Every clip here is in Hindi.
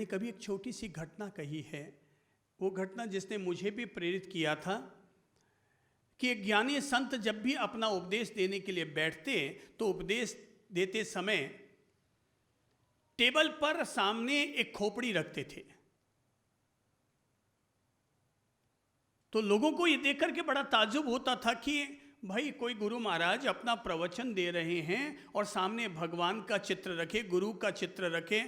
मैंने कभी एक छोटी सी घटना कही है, वो घटना जिसने मुझे भी प्रेरित किया था कि एक ज्ञानी संत जब भी अपना उपदेश देने के लिए बैठते तो उपदेश देते समय टेबल पर सामने एक खोपड़ी रखते थे। तो लोगों को ये देख करके बड़ा ताज्जुब होता था कि भाई कोई गुरु महाराज अपना प्रवचन दे रहे हैं और सामने भगवान का चित्र रखे, गुरु का चित्र रखे,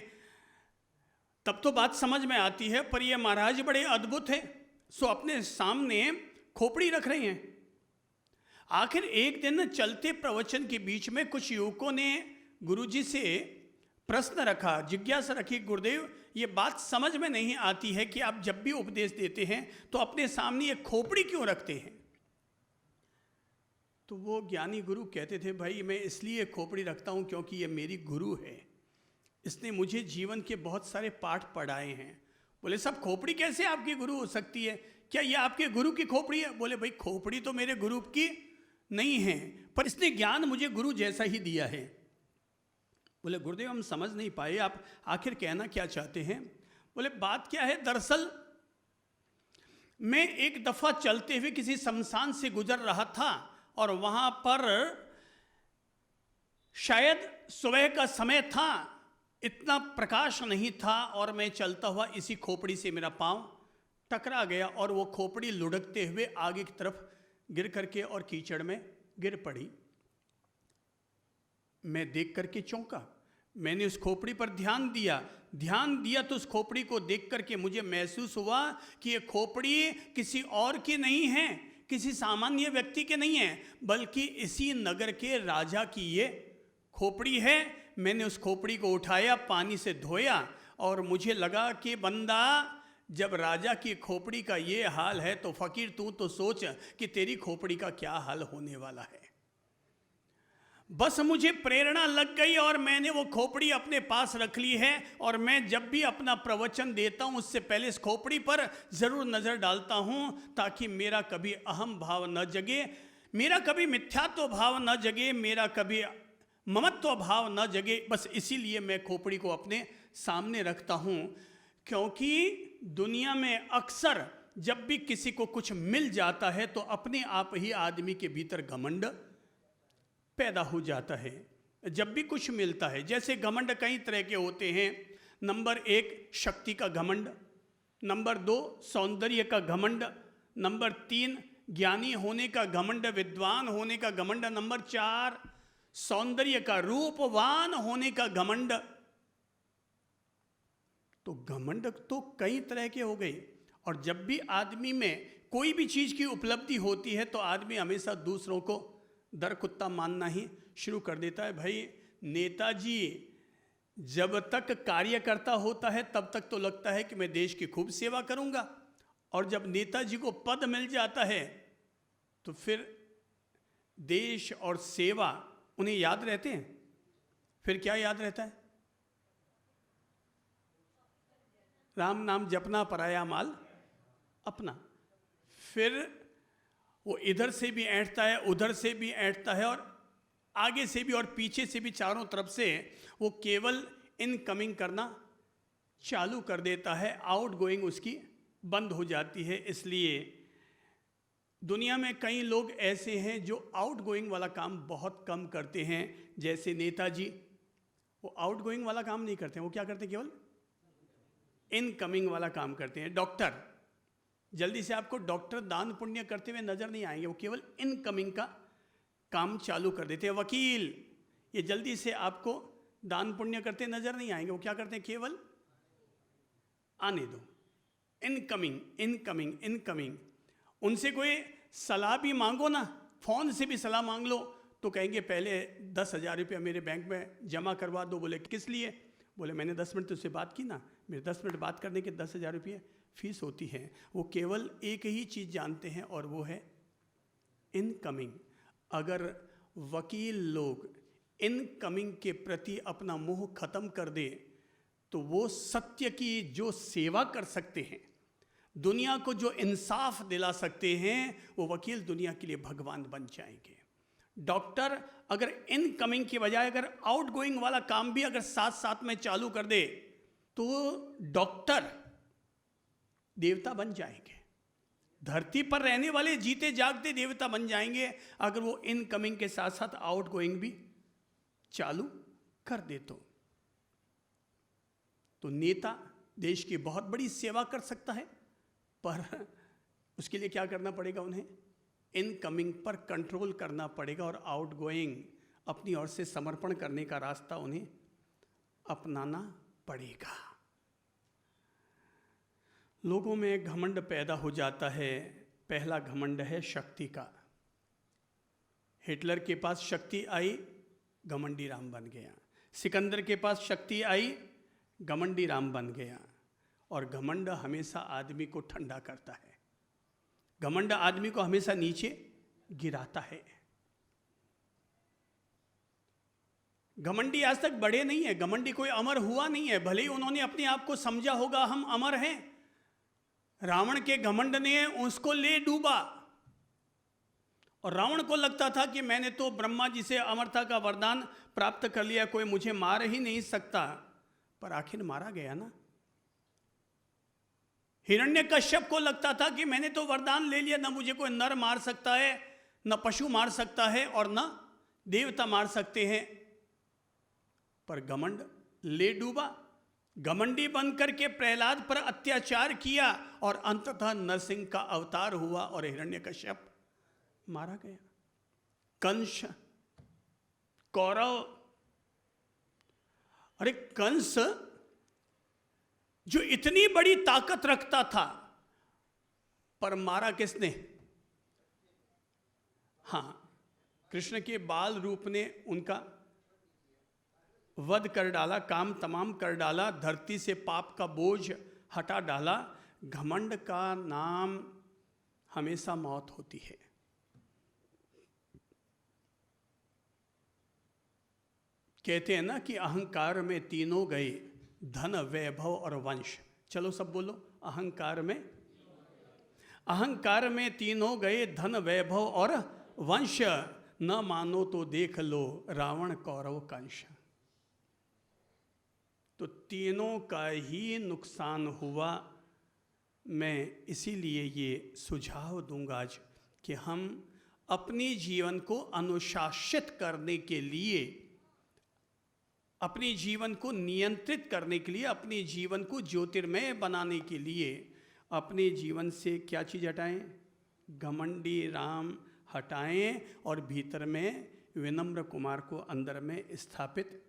तब तो बात समझ में आती है, पर ये महाराज बड़े अद्भुत हैं, सो अपने सामने खोपड़ी रख रहे हैं। आखिर एक दिन चलते प्रवचन के बीच में कुछ युवकों ने गुरुजी से प्रश्न रखा, जिज्ञासा रखी, गुरुदेव ये बात समझ में नहीं आती है कि आप जब भी उपदेश देते हैं तो अपने सामने एक खोपड़ी क्यों रखते हैं। तो वो ज्ञानी गुरु कहते थे, भाई मैं इसलिए खोपड़ी रखता हूं क्योंकि ये मेरी गुरु है, इसने मुझे जीवन के बहुत सारे पाठ पढ़ाए हैं। बोले सब खोपड़ी कैसे आपकी गुरु हो सकती है, क्या ये आपके गुरु की खोपड़ी है। बोले भाई खोपड़ी तो मेरे गुरु की नहीं है, पर इसने ज्ञान मुझे गुरु जैसा ही दिया है। बोले गुरुदेव हम समझ नहीं पाए, आप आखिर कहना क्या चाहते हैं। बोले बात क्या है, दरअसल मैं एक दफा चलते हुए किसी शमशान से गुजर रहा था और वहां पर शायद सुबह का समय था, इतना प्रकाश नहीं था और मैं चलता हुआ इसी खोपड़ी से मेरा पांव टकरा गया और वो खोपड़ी लुढ़कते हुए आगे की तरफ गिर करके और कीचड़ में गिर पड़ी। मैं देख करके चौंका, मैंने उस खोपड़ी पर ध्यान दिया तो उस खोपड़ी को देख करके मुझे महसूस हुआ कि ये खोपड़ी किसी और की नहीं है, किसी सामान्य व्यक्ति के नहीं है, बल्कि इसी नगर के राजा की ये खोपड़ी है। मैंने उस खोपड़ी को उठाया, पानी से धोया और मुझे लगा कि बंदा जब राजा की खोपड़ी का ये हाल है तो फकीर तू तो सोच कि तेरी खोपड़ी का क्या हाल होने वाला है। बस मुझे प्रेरणा लग गई और मैंने वो खोपड़ी अपने पास रख ली है और मैं जब भी अपना प्रवचन देता हूं उससे पहले इस खोपड़ी पर जरूर नजर डालता हूं ताकि मेरा कभी अहम भाव न जगे, मेरा कभी मिथ्यात्व भाव न जगे, मेरा कभी ममत्व भाव न जगे। बस इसीलिए मैं खोपड़ी को अपने सामने रखता हूं, क्योंकि दुनिया में अक्सर जब भी किसी को कुछ मिल जाता है तो अपने आप ही आदमी के भीतर घमंड पैदा हो जाता है। जब भी कुछ मिलता है, जैसे घमंड कई तरह के होते हैं। नंबर 1 शक्ति का घमंड, नंबर 2 सौंदर्य का घमंड, नंबर 3 ज्ञानी होने का घमंड, विद्वान होने का घमंड, नंबर 4 सौंदर्य का, रूपवान होने का घमंड। तो घमंड तो कई तरह के हो गए। और जब भी आदमी में कोई भी चीज की उपलब्धि होती है तो आदमी हमेशा दूसरों को दर कुत्ता मानना ही शुरू कर देता है। भाई नेताजी जब तक कार्यकर्ता होता है तब तक तो लगता है कि मैं देश की खूब सेवा करूंगा, और जब नेताजी को पद मिल जाता है तो फिर देश और सेवा उन्हें याद रहते हैं। फिर क्या याद रहता है, राम नाम जपना पराया माल अपना। फिर वो इधर से भी ऐंठता है, उधर से भी ऐंठता है, और आगे से भी और पीछे से भी, चारों तरफ से वो केवल इनकमिंग करना चालू कर देता है, आउट गोइंग उसकी बंद हो जाती है। इसलिए दुनिया में कई लोग ऐसे हैं जो आउट गोइंग वाला काम बहुत कम करते हैं। जैसे नेताजी, वो आउट गोइंग वाला काम नहीं करते हैं, वो क्या करते हैं, केवल इनकमिंग वाला काम करते हैं। डॉक्टर, जल्दी से आपको डॉक्टर दान पुण्य करते हुए नजर नहीं आएंगे, वो केवल इनकमिंग का काम चालू कर देते हैं। वकील, ये जल्दी से आपको दान पुण्य करते नजर नहीं आएंगे, वो क्या करते हैं, केवल आने दो, इनकमिंग इनकमिंग इनकमिंग। उनसे कोई सलाह भी मांगो ना, फोन से भी सलाह मांग लो तो कहेंगे पहले 10,000 रुपया मेरे बैंक में जमा करवा दो। बोले किस लिए, बोले मैंने 10 मिनट तुझसे बात की ना, मेरे 10 मिनट बात करने के 10,000 रुपये फीस होती है। वो केवल एक ही चीज़ जानते हैं और वो है इनकमिंग। अगर वकील लोग इनकमिंग के प्रति अपना मुंह खत्म कर दे तो वो सत्य की जो सेवा कर सकते हैं, दुनिया को जो इंसाफ दिला सकते हैं, वो वकील दुनिया के लिए भगवान बन जाएंगे। डॉक्टर अगर इनकमिंग के बजाय अगर आउटगोइंग वाला काम भी अगर साथ साथ में चालू कर दे तो डॉक्टर देवता बन जाएंगे, धरती पर रहने वाले जीते जागते देवता बन जाएंगे अगर वो इनकमिंग के साथ साथ आउट गोइंग भी चालू कर दे। तो नेता देश की बहुत बड़ी सेवा कर सकता है, पर उसके लिए क्या करना पड़ेगा? उन्हें इनकमिंग पर कंट्रोल करना पड़ेगा और आउट गोइंग अपनी ओर से समर्पण करने का रास्ता उन्हें अपनाना पड़ेगा। लोगों में घमंड पैदा हो जाता है। पहला घमंड है शक्ति का। हिटलर के पास शक्ति आई, घमंडी राम बन गया। सिकंदर के पास शक्ति आई, घमंडी राम बन गया। और घमंड हमेशा आदमी को ठंडा करता है, घमंड आदमी को हमेशा नीचे गिराता है। घमंडी आज तक बड़े नहीं है, घमंडी कोई अमर हुआ नहीं है। भले ही उन्होंने अपने आप को समझा होगा हम अमर हैं, रावण के घमंड ने उसको ले डूबा। और रावण को लगता था कि मैंने तो ब्रह्मा जी से अमरता का वरदान प्राप्त कर लिया, कोई मुझे मार ही नहीं सकता। पर आखिर मारा गया ना। हिरण्यकश्यप को लगता था कि मैंने तो वरदान ले लिया, ना मुझे कोई नर मार सकता है, न पशु मार सकता है और न देवता मार सकते हैं। पर घमंड ले डूबा, घमंडी बनकर के प्रहलाद पर अत्याचार किया और अंततः नरसिंह का अवतार हुआ और हिरण्यकश्यप मारा गया। कंस, कौरव, अरे कंस जो इतनी बड़ी ताकत रखता था, पर मारा किसने? हां, कृष्ण के बाल रूप ने उनका वध कर डाला, काम तमाम कर डाला, धरती से पाप का बोझ हटा डाला। घमंड का नाम हमेशा मौत होती है। कहते हैं ना कि अहंकार में तीनों गए, धन, वैभव और वंश। चलो सब बोलो, अहंकार में तीनों गए, धन, वैभव और वंश। न मानो तो देख लो रावण, कौरव, कंस। तो तीनों का ही नुकसान हुआ। मैं इसीलिए ये सुझाव दूंगा आज कि हम अपने जीवन को अनुशासित करने के लिए, अपने जीवन को नियंत्रित करने के लिए, अपने जीवन को ज्योतिर्मय बनाने के लिए अपने जीवन से क्या चीज़ हटाएं? घमंडी राम हटाएं और भीतर में विनम्र कुमार को अंदर में स्थापित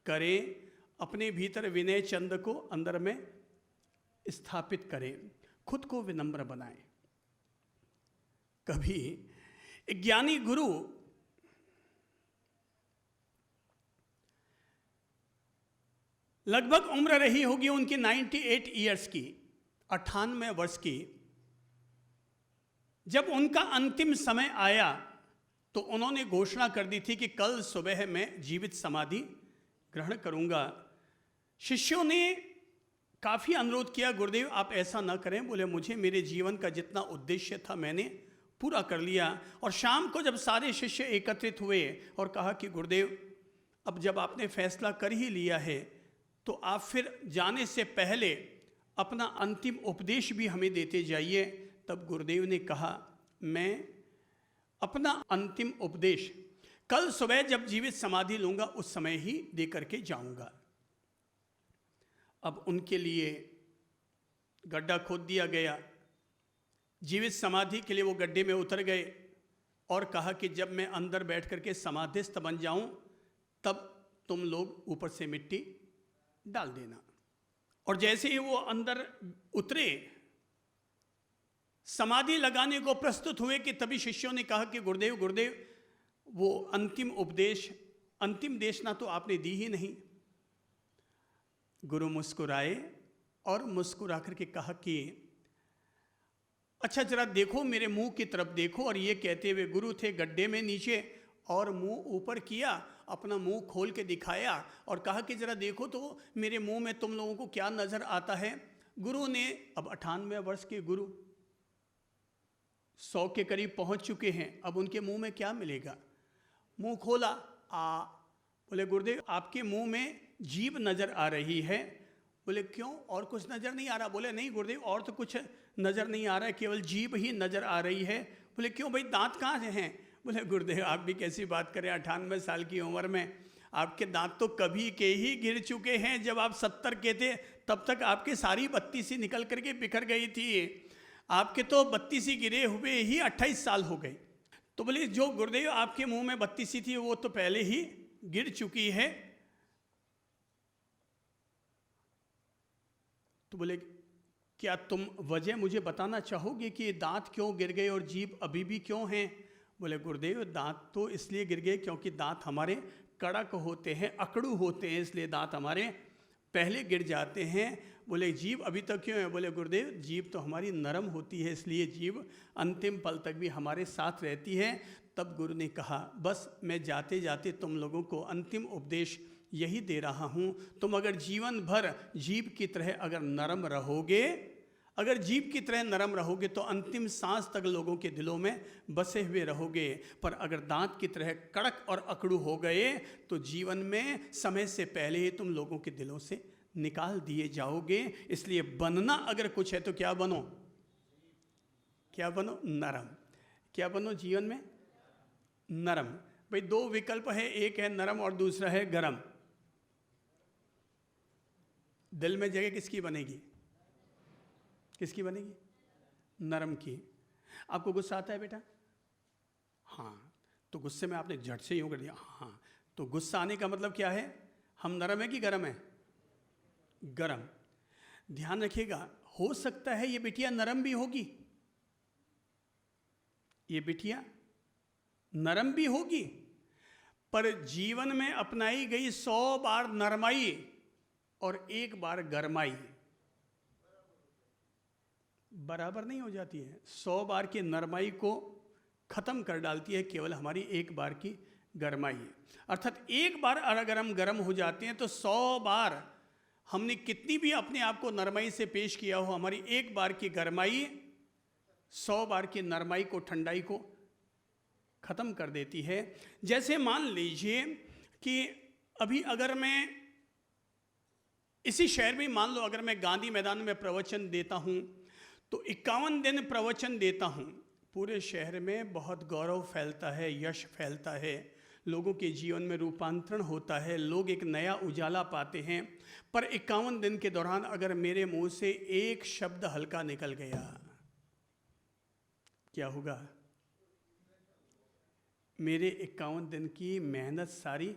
करें। अपने भीतर विनय चंद को अंदर में स्थापित करें, खुद को विनम्र बनाएं। कभी एक ज्ञानी गुरु लगभग उम्र रही होगी उनकी 98 ईयर्स की, 98 वर्ष की। जब उनका अंतिम समय आया तो उन्होंने घोषणा कर दी थी कि कल सुबह मैं जीवित समाधि ग्रहण करूंगा। शिष्यों ने काफ़ी अनुरोध किया, गुरुदेव आप ऐसा न करें। बोले मुझे मेरे जीवन का जितना उद्देश्य था मैंने पूरा कर लिया। और शाम को जब सारे शिष्य एकत्रित हुए और कहा कि गुरुदेव अब जब आपने फैसला कर ही लिया है तो आप फिर जाने से पहले अपना अंतिम उपदेश भी हमें देते जाइए। तब गुरुदेव ने कहा मैं अपना अंतिम उपदेश कल सुबह जब जीवित समाधि लूँगा उस समय ही दे करके जाऊँगा। अब उनके लिए गड्ढा खोद दिया गया। जीवित समाधि के लिए वो गड्ढे में उतर गए और कहा कि जब मैं अंदर बैठ करके समाधिस्थ बन जाऊं तब तुम लोग ऊपर से मिट्टी डाल देना। और जैसे ही वो अंदर उतरे, समाधि लगाने को प्रस्तुत हुए कि तभी शिष्यों ने कहा कि गुरुदेव गुरुदेव वो अंतिम उपदेश, अंतिम देशना तो आपने दी ही नहीं। गुरु मुस्कुराए और मुस्कुरा करके कहा कि अच्छा जरा देखो मेरे मुंह की तरफ देखो। और ये कहते हुए गुरु थे गड्ढे में नीचे और मुंह ऊपर किया, अपना मुंह खोल के दिखाया और कहा कि जरा देखो तो मेरे मुंह में तुम लोगों को क्या नजर आता है। गुरु ने, अब 98 वर्ष के गुरु 100 के करीब पहुंच चुके हैं, अब उनके मुंह में क्या मिलेगा। मुंह खोला, बोले गुरुदेव आपके मुंह में जीभ नजर आ रही है बोले क्यों, और कुछ नज़र नहीं आ रहा? बोले नहीं गुरुदेव, और तो कुछ नज़र नहीं आ रहा है, केवल जीभ ही नज़र आ रही है। बोले क्यों भाई, दांत कहाँ से हैं? बोले गुरुदेव आप भी कैसी बात करें, 98 साल की उम्र में आपके दांत तो कभी के ही गिर चुके हैं। जब आप 70 के थे तब तक आपके सारी बत्ती सी निकल करके बिखर गई थी। आपके तो बत्ती सी गिरे हुए ही 28 साल हो गए। तो बोले जो गुरुदेव आपके मुंह में बत्ती सी थी वो तो पहले ही गिर चुकी है। तो बोले क्या तुम वजह मुझे बताना चाहोगे कि दांत क्यों गिर गए और जीभ अभी भी क्यों हैं? बोले गुरुदेव दांत तो इसलिए गिर गए क्योंकि दांत हमारे कड़क होते हैं, अकड़ू होते हैं, इसलिए दांत हमारे पहले गिर जाते हैं। बोले जीभ अभी तक क्यों है? बोले गुरुदेव जीभ तो हमारी नरम होती है, इसलिए जीभ अंतिम पल तक भी हमारे साथ रहती है। तब गुरु ने कहा बस मैं जाते जाते तुम लोगों को अंतिम उपदेश यही दे रहा हूँ, तुम अगर जीवन भर जीभ की तरह अगर नरम रहोगे, अगर जीभ की तरह नरम रहोगे तो अंतिम सांस तक लोगों के दिलों में बसे हुए रहोगे। पर अगर दांत की तरह कड़क और अकड़ू हो गए तो जीवन में समय से पहले ही तुम लोगों के दिलों से निकाल दिए जाओगे। इसलिए बनना अगर कुछ है तो क्या बनो? क्या बनो? नरम। क्या बनो जीवन में? नरम। भाई दो विकल्प है, एक है नरम और दूसरा है गरम। दिल में जगह किसकी बनेगी? किसकी बनेगी? नरम की। आपको गुस्सा आता है बेटा? हाँ, तो गुस्से में आपने झट से यूं कर दिया। हाँ, तो गुस्सा आने का मतलब क्या है? हम नरम है कि गरम है? गरम। ध्यान रखिएगा, हो सकता है ये बिटिया नरम भी होगी, ये बिटिया नरम भी होगी, पर जीवन में अपनाई गई 100 बार नरमाई और एक बार गरमाई बराबर नहीं हो जाती है। 100 बार की नरमाई को खत्म कर डालती है केवल हमारी एक बार की गरमाई। अर्थात एक बार अगर हम गर्म हो जाते हैं तो 100 बार हमने कितनी भी अपने आप को नरमाई से पेश किया हो, हमारी एक बार की गरमाई 100 बार की नरमाई को, ठंडाई को खत्म कर देती है। जैसे मान लीजिए कि अभी अगर मैं इसी शहर में, मान लो अगर मैं गांधी मैदान में प्रवचन देता हूं तो 51 दिन प्रवचन देता हूं, पूरे शहर में बहुत गौरव फैलता है, यश फैलता है, लोगों के जीवन में रूपांतरण होता है, लोग एक नया उजाला पाते हैं। पर 51 दिन के दौरान अगर मेरे मुंह से एक शब्द हल्का निकल गया, क्या होगा? मेरे 51 दिन की मेहनत सारी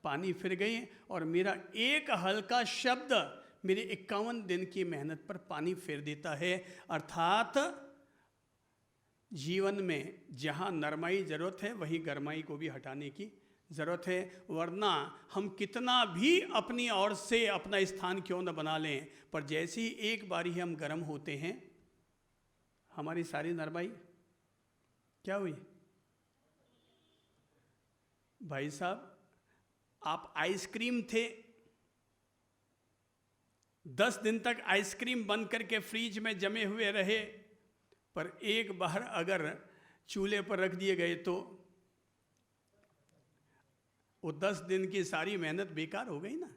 पानी फिर गई और मेरा एक हल्का शब्द मेरे 51 दिन की मेहनत पर पानी फेर देता है। अर्थात जीवन में जहाँ नरमाई जरूरत है वहीं गरमाई को भी हटाने की ज़रूरत है। वरना हम कितना भी अपनी ओर से अपना स्थान क्यों न बना लें, पर जैसे ही एक बारी हम गर्म होते हैं हमारी सारी नरमाई क्या हुई? भाई साहब आप आइसक्रीम थे, 10 दिन तक आइसक्रीम बंद करके फ्रीज में जमे हुए रहे, पर एक बार अगर चूल्हे पर रख दिए गए तो वो 10 दिन की सारी मेहनत बेकार हो गई ना।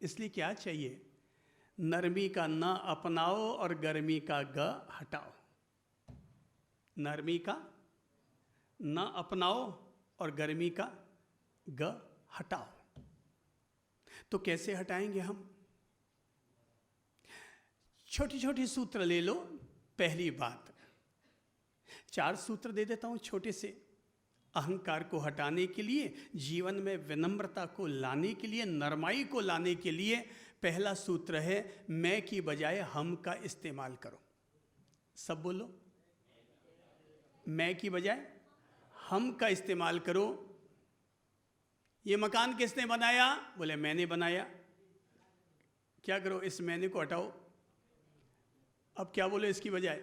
इसलिए क्या चाहिए? नरमी का न अपनाओ और गर्मी का ग हटाओ। नरमी का न अपनाओ और गर्मी का ग हटाओ। तो कैसे हटाएंगे हम? छोटी छोटी सूत्र ले लो। पहली बात, 4 सूत्र दे देता हूं छोटे से। अहंकार को हटाने के लिए, जीवन में विनम्रता को लाने के लिए, नरमाई को लाने के लिए पहला सूत्र है, मैं की बजाय हम का इस्तेमाल करो। सब बोलो, मैं की बजाय हम का इस्तेमाल करो। ये मकान किसने बनाया? बोले मैंने बनाया। क्या करो? इस मैंने को हटाओ। अब क्या बोले इसकी बजाय?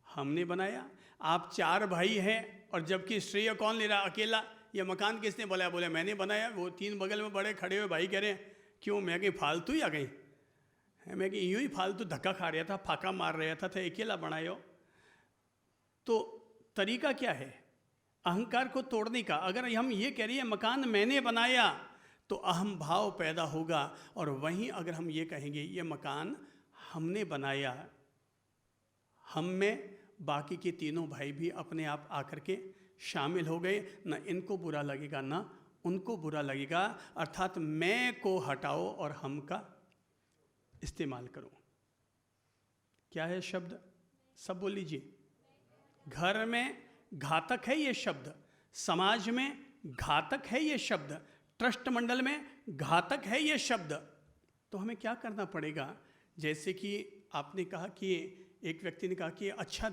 हमने बनाया। आप 4 भाई हैं और जबकि श्रेय कौन ले रहा? अकेला। ये मकान किसने बनाया? बोले मैंने बनाया। वो 3 बगल में बड़े खड़े हुए भाई कह रहे हैं क्यों, मैं कहीं फालतू या गई? मैं कि यूं ही फालतू धक्का खा रहा था, फाका मार रहा था अकेला बनायो। तो तरीका क्या है अहंकार को तोड़ने का? अगर हम ये कह रही है मकान मैंने बनाया, तो अहम भाव पैदा होगा। और वहीं अगर हम ये कहेंगे ये मकान हमने बनाया, हम में बाकी के तीनों भाई भी अपने आप आकर के शामिल हो गए, न इनको बुरा लगेगा ना उनको बुरा लगेगा। अर्थात मैं को हटाओ और हम का इस्तेमाल करो। क्या है शब्द? सब बोल लीजिए। घर में घातक है ये शब्द, समाज में घातक है ये शब्द, ट्रस्ट मंडल में घातक है ये शब्द। तो हमें क्या करना पड़ेगा? जैसे कि आपने कहा कि एक व्यक्ति ने कहा कि अच्छा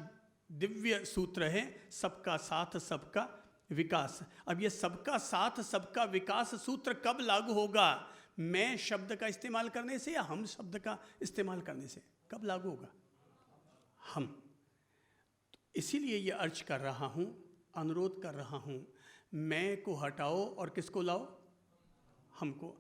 दिव्य सूत्र है, सबका साथ सबका विकास। अब ये सबका साथ सबका विकास सूत्र कब लागू होगा? मैं शब्द का इस्तेमाल करने से या हम शब्द का इस्तेमाल करने से? कब लागू होगा? हम। तो इसीलिए ये अर्ज कर रहा हूँ, अनुरोध कर रहा हूँ, मैं को हटाओ और किसको लाओ? हमको।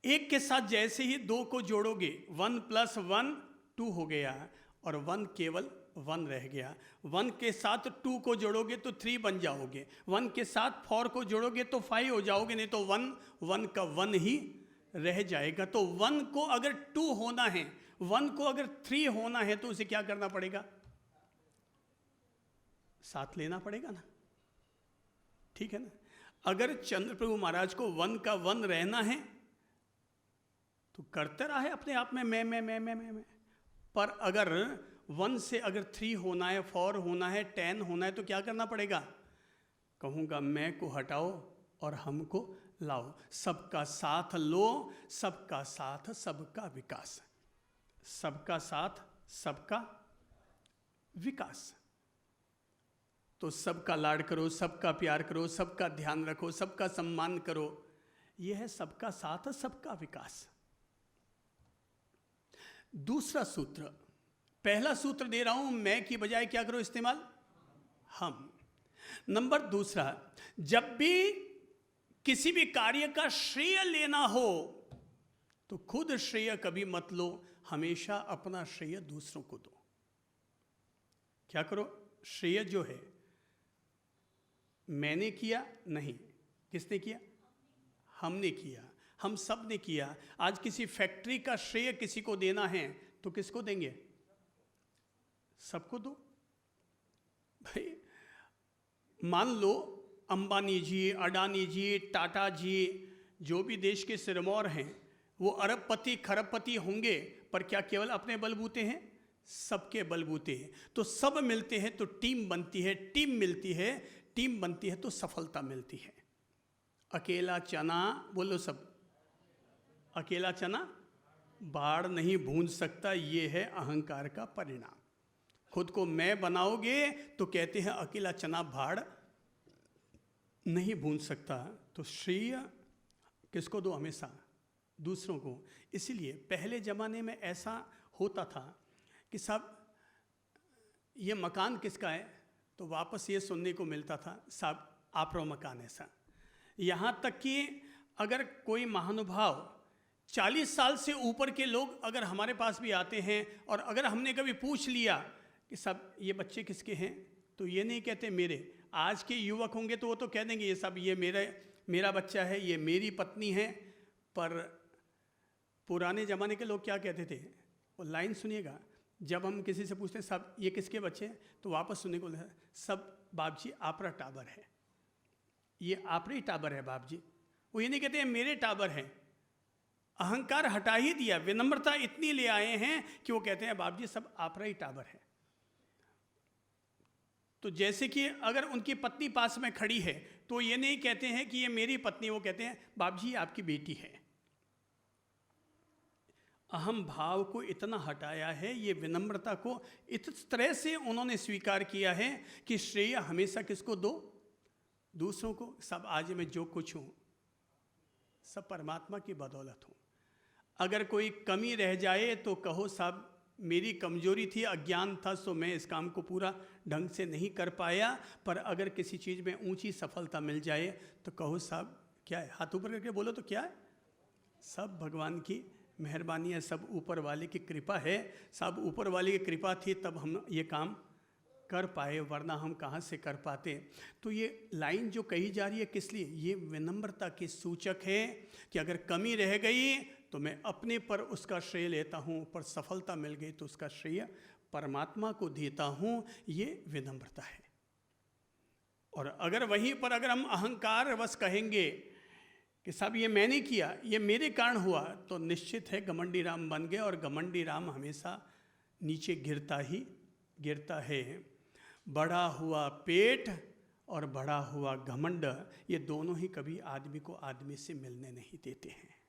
एक के साथ जैसे ही दो को जोड़ोगे, 1 + 1 2 हो गया, और 1 केवल 1 रह गया। 1 के साथ 2 को जोड़ोगे तो 3 बन जाओगे, 1 के साथ 4 को जोड़ोगे तो 5 हो जाओगे, नहीं तो 1 का 1 ही रह जाएगा। तो 1 को अगर 2 होना है, 1 को अगर 3 होना है, तो उसे क्या करना पड़ेगा? साथ लेना पड़ेगा ना, ठीक है ना। अगर चंद्रप्रभु महाराज को 1 का 1 रहना है तो करते रहा है अपने आप में मैं। पर अगर 1 से अगर 3 होना है, 4 होना है, 10 होना है, तो क्या करना पड़ेगा? कहूँगा मैं को हटाओ और हमको लाओ। सबका साथ लो, सबका साथ सबका विकास, सबका साथ सबका विकास। तो सबका लाड करो, सबका प्यार करो, सबका ध्यान रखो, सबका सम्मान करो। यह है सबका साथ सबका विकास। दूसरा सूत्र, पहला सूत्र दे रहा हूं, मैं की बजाय क्या करो इस्तेमाल? हम। नंबर दूसरा, जब भी किसी भी कार्य का श्रेय लेना हो तो खुद श्रेय कभी मत लो, हमेशा अपना श्रेय दूसरों को दो। क्या करो? श्रेय जो है मैंने किया नहीं, किसने किया? हमने किया, हम सब ने किया। आज किसी फैक्ट्री का श्रेय किसी को देना है तो किसको देंगे? सबको दो भाई। मान लो अंबानी जी, अडानी जी, टाटा जी, जो भी देश के सिरमौर हैं, वो अरबपति खरबपति होंगे, पर क्या केवल अपने बलबूते हैं? सबके बलबूते हैं। तो सब मिलते हैं तो टीम बनती है, टीम मिलती है, टीम बनती है तो सफलता मिलती है। अकेला चना, बोलो सब, अकेला चना बाढ़ नहीं भूंज सकता, ये है अहंकार का परिणाम। खुद को मैं बनाओगे तो कहते हैं अकेला चना बाढ़ नहीं भूंज सकता। तो श्रेय किसको दो? हमेशा दूसरों को। इसीलिए पहले ज़माने में ऐसा होता था कि साहब ये मकान किसका है, तो वापस ये सुनने को मिलता था साहब आपरो मकान ऐसा। यहाँ तक कि अगर कोई महानुभाव 40 साल से ऊपर के लोग अगर हमारे पास भी आते हैं और अगर हमने कभी पूछ लिया कि सब ये बच्चे किसके हैं, तो ये नहीं कहते मेरे। आज के युवक होंगे तो वो तो कह देंगे ये सब ये मेरा बच्चा है, ये मेरी पत्नी है। पर पुराने ज़माने के लोग क्या कहते थे? वो लाइन सुनिएगा, जब हम किसी से पूछते हैं सब ये किसके बच्चे हैं, तो वापस सुनने को सब बाप जी आपरा टाबर है, ये आपरे टाबर है बाप जी। वो ये नहीं कहते हैं मेरे टाबर हैं। अहंकार हटा ही दिया, विनम्रता इतनी ले आए हैं कि वो कहते हैं बाप जी सब आपरा ही टाबर है। तो जैसे कि अगर उनकी पत्नी पास में खड़ी है तो ये नहीं कहते हैं कि ये मेरी पत्नी, वो कहते हैं बाप जी आपकी बेटी है। अहम भाव को इतना हटाया है, ये विनम्रता को इस तरह से उन्होंने स्वीकार किया है कि श्रेय हमेशा किसको दो? दूसरों को। सब आज मैं जो कुछ हूँ सब परमात्मा की बदौलत हूँ। अगर कोई कमी रह जाए तो कहो साहब मेरी कमजोरी थी, अज्ञान था, सो मैं इस काम को पूरा ढंग से नहीं कर पाया। पर अगर किसी चीज़ में ऊंची सफलता मिल जाए तो कहो साहब क्या है, हाथ ऊपर करके बोलो तो क्या है? सब भगवान की मेहरबानी है, सब ऊपर वाले की कृपा है। सब ऊपर वाले की कृपा थी तब हम ये काम कर पाए, वरना हम कहाँ से कर पाते। तो ये लाइन जो कही जा रही है किस लिए, ये विनम्रता के सूचक है कि अगर कमी रह गई तो मैं अपने पर उसका श्रेय लेता हूँ, पर सफलता मिल गई तो उसका श्रेय परमात्मा को देता हूँ। ये विनम्रता है। और अगर वहीं पर अगर हम अहंकार वश कहेंगे कि साहब ये मैंने किया, ये मेरे कारण हुआ, तो निश्चित है घमंडी राम बन गए, और घमंडी राम हमेशा नीचे गिरता है। बढ़ा हुआ पेट और बढ़ा हुआ घमंड, ये दोनों ही कभी आदमी को आदमी से मिलने नहीं देते हैं।